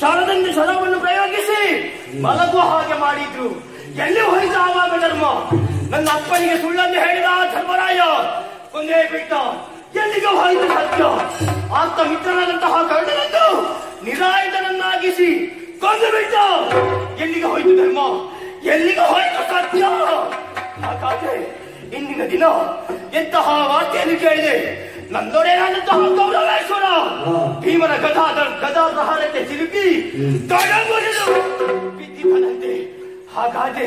ಶರದಂದು ಶರವನ್ನು ಪ್ರಯೋಗಿಸಿ ಮಲಗುವ ಹಾಗೆ ಮಾಡಿದ್ರು. ಎಲ್ಲಿ ಹೋಯಿತು ಆವಾಗ ಧರ್ಮ? ನನ್ನ ಅಪ್ಪನಿಗೆ ಸುಳ್ಳನ್ನು ಹೇಳಿದ ಧರ್ಮರಾಯ ಕೊಂದೇ ಬಿಟ್ಟ. ಎಲ್ಲಿಗೆ ಹೋಯಿತು ಸತ್ಯ? ಆಪ್ತ ಮಿತ್ರನಾದಂತಹ ಕರ್ಣನನ್ನು ನಿರಾಯುಧನನ್ನಾಗಿಸಿ ಕೊಂದು ಬಿಟ್ಟ. ಎಲ್ಲಿಗೆ ಹೋಯಿತು ಧರ್ಮ? ಎಲ್ಲಿಗೆ ಹೋಯಿತು ಸತ್ಯ? ಹಾಗಾದ್ರೆ ಇಂದಿನ ದಿನ ಎಂತಹ ವಾರ್ತೆಯನ್ನು ಕೇಳಿದೆ. ನಂದೊಡೆಯನಾದಂತಹ ಗೌರವೇಶ್ವರ ಭೀಮನ ಗದಾಧಾರಕ್ಕೆ ಸಿಲುಕಿ ಬಿದ್ದಿದ್ದನಂತೆ. ಹಾಗಾದ್ರೆ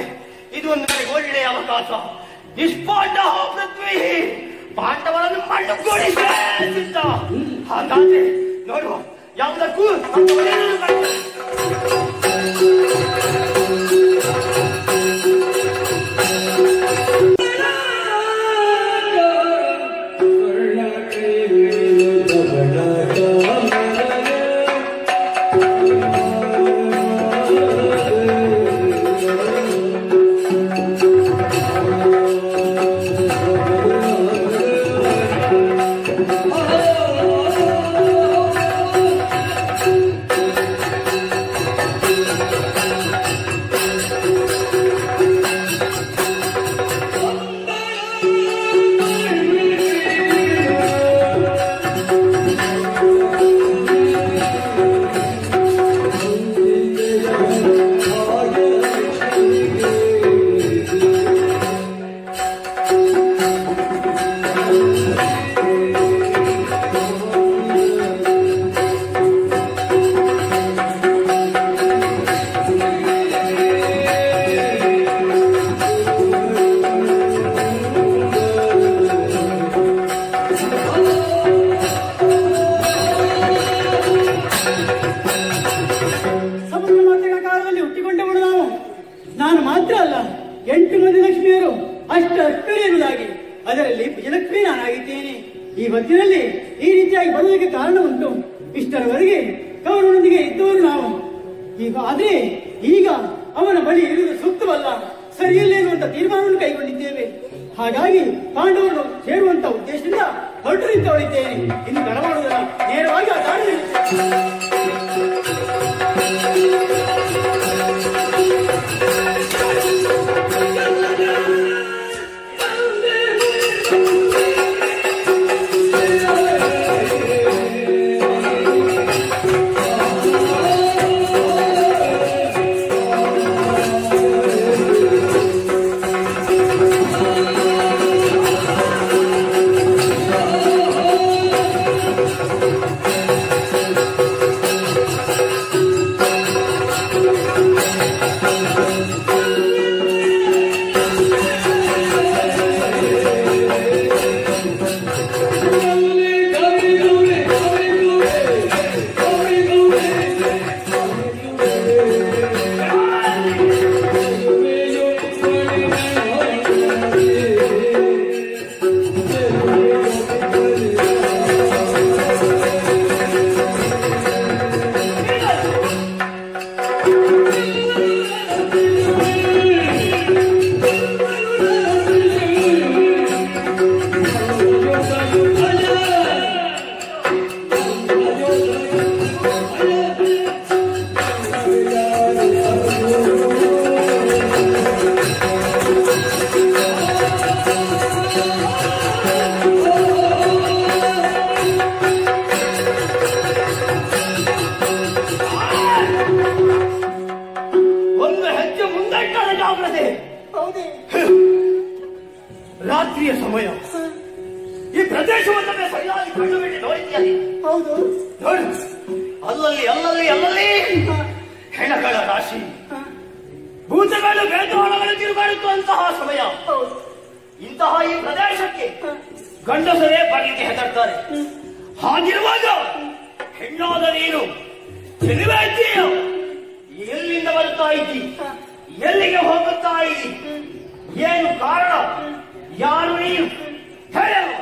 ಇದು ಒಂದು ನನಗೆ ಒಳ್ಳೆಯ ಅವಕಾಶ. ನಿಷ್ಪಾಂಡ ಪೃಥ್ವಿ ಪಾಂಡವರನ್ನು ಮಣ್ಣುಗೂಡಿಸೇ ಸಿದ್ಧ. ಹಾಗಾದ್ರೆ ನೋಡುವ, ಯಾವುದಕ್ಕೂ ಅದರಲ್ಲಿ ವಿಜಯಲಕ್ಷ್ಮಿ ನಾನಾಗಿದ್ದೇನೆ. ಈ ಹೊತ್ತಿನಲ್ಲಿ ಈ ರೀತಿಯಾಗಿ ಬರುವುದಕ್ಕೆ ಕಾರಣ ಉಂಟು. ಇಷ್ಟರವರೆಗೆ ಕೌರವನೊಂದಿಗೆ ಇದ್ದವರು ನಾವು. ಆದ್ರೆ ಈಗ ಅವನ ಬಳಿ ಇರುವುದು ಸೂಕ್ತವಲ್ಲ, ಸರಿಯಿಲ್ಲ ಎನ್ನುವಂತ ತೀರ್ಮಾನವನ್ನು ಕೈಗೊಂಡಿದ್ದೇವೆ. ಹಾಗಾಗಿ ಪಾಂಡವರನ್ನು ಸೇರುವಂತ ಉದ್ದೇಶದಿಂದ ಹೊರಟು ನಿಂತವಳಿದ್ದೇನೆ. ಇನ್ನು ತಡ ಮಾಡುವುದಲ್ಲ, ನೇರವಾಗಿ ಆ ದಾರಿ ರಾತ್ರಿಯ ಸಮಯ. ಈ ಪ್ರದೇಶವನ್ನೇ ಸರಿಯಾಗಿ ಕಣ್ಣು ಬಿಟ್ಟು ನೋಡಿದ್ಯಾನೆ? ಹೌದು. ನೋಡು, ಅಲ್ಲಲ್ಲಿ ಹೆಣಗಳ ರಾಶಿ, ಭೂತಗಳು ಬೇತಾಳಗಳು ತಿರುಗಾಡುತ್ತಂತಹ ಸಮಯ. ಇಂತಹ ಈ ಪ್ರದೇಶಕ್ಕೆ ಗಂಡಸರೇ ಬರಲಿಕ್ಕೆ ಹೆದರ್ತಾರೆ. ಹಾಗಿರುವಾಗ ಹೆಣ್ಣಾದ ನೀನು ತಿಳಿವೇತೀಯ? ಎಲ್ಲಿಂದ ಬರುತ್ತಾ ಇದ್ದಿ? ಎಲ್ಲಿಗೆ ಹೋಗುತ್ತಾ ಇದ್ದಿ? ಏನು ಕಾರಣ? ಯಾರು ನೀನು? ಹೇಳು.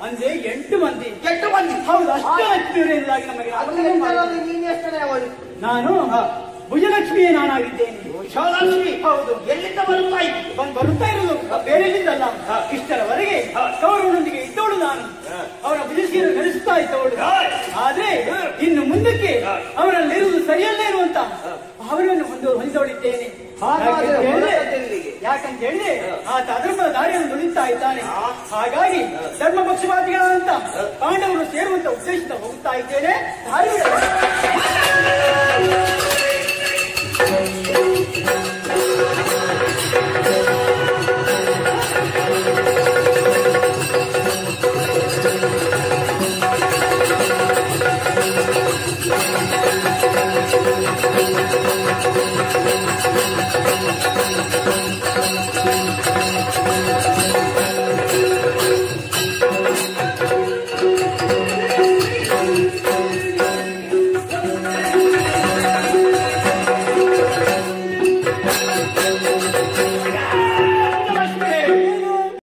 ಅಂದ್ರೆ 8 ಮಂದಿ. ಹೌದು, ನಾನು ಭುಜಲಕ್ಷ್ಮಿಯೇ ನಾನಾಗಿದ್ದೇನೆ. ಹೌದು. ಎಲ್ಲಿಂದ ಬರುತ್ತಾ ಇರೋದು ಬೇರೆಲ್ಲಿಂದಲ್ಲ. ಇಷ್ಟರವರೆಗೆ ಕೌರವನೊಂದಿಗೆ ಇದ್ದವಳು ನಾನು. ಅವರ ಭುಜಸಿಯನ್ನು ನಡೆಸುತ್ತಾ ಇದ್ದವಳು. ಆದ್ರೆ ಇನ್ನು ಮುಂದಕ್ಕೆ ಅವರಲ್ಲಿರುವುದು ಸರಿಯಲ್ಲೇ ಇರುವಂತ ಅವರನ್ನು ಹೊಂದಿದವಳಿದ್ದೇನೆ. ಯಾಕಂತ ಹೇಳಿದ್ರೆ ಆತ ಅಧರ್ಮದ ದಾರಿಯನ್ನು ನುಡಿತಾ ಇದ್ದಾನೆ. ಹಾಗಾಗಿ ಧರ್ಮ ಪಕ್ಷಪಾತಿಗಳಂತ ಪಾಂಡವರು ಸೇರುವಂತ ಉದ್ದೇಶದಿಂದ ಹೋಗುತ್ತಾ ಇದ್ದೇನೆ.